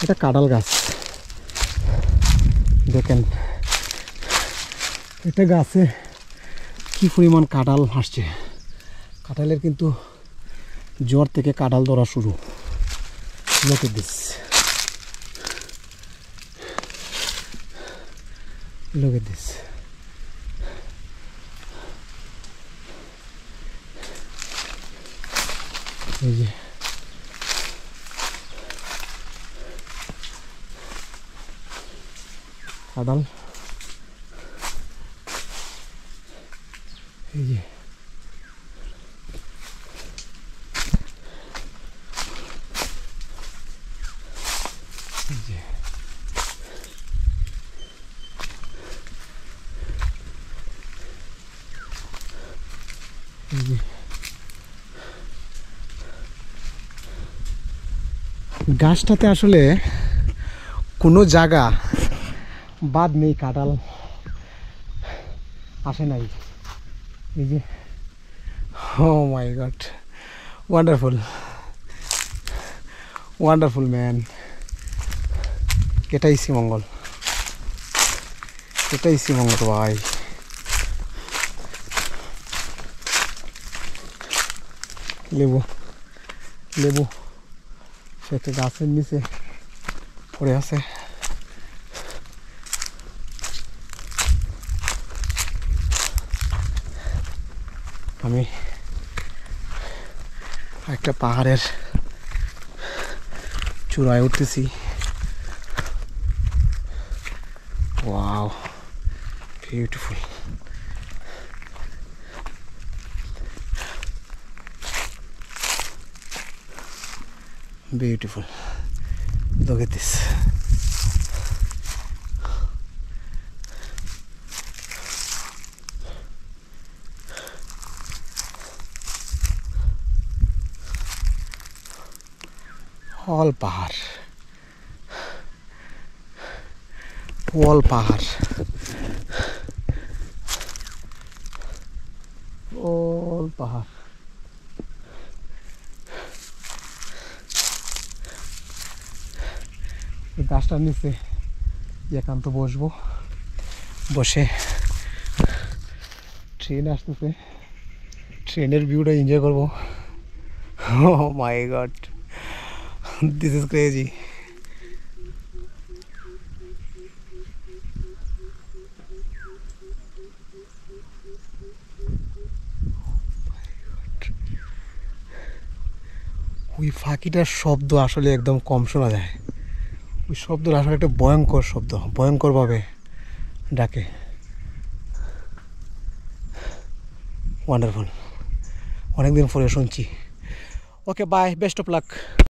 এটা কাঁঠাল গাছ দেখেন, এটা গাছে কি পরিমাণ কাঁঠাল আসছে। কাঁঠালের কিন্তু জ্বর থেকে কাঁঠাল ধরা শুরু। Look at this. Look at this. এই যে কাঁঠাল, এই যে গাছটাতে আসলে কোনো জায়গা বাদ নেই, কাঁঠাল আসে নাই। এই যে ও মাই গড, ওয়ান্ডারফুল ওয়ান্ডারফুল ম্যান। এটাই শ্রীমঙ্গল, এটাই শ্রীমঙ্গল ভাই। লেবু লেবু সে একটা গাছের নিচে পড়ে আছে। আমি একটা পাহাড়ের চূড়ায় উঠতেছি। Wow, beautiful. Beautiful. Look at this. All pahar. All pahar. All pahar. গাছটার নিচে একান্ত বসবো, বসে ট্রেন আসতেছে, ট্রেনের ভিউটা এনজয় করবো। Oh my god, this is crazy. ওই ফাঁকিটার শব্দ আসলে একদম কম শোনা যায়। ওই শব্দটা আসলে একটা ভয়ঙ্কর শব্দ, ভয়ঙ্করভাবে ডাকে। ওয়ান্ডারফুল, অনেকদিন পরে শুনছি। Okay bye, best of luck.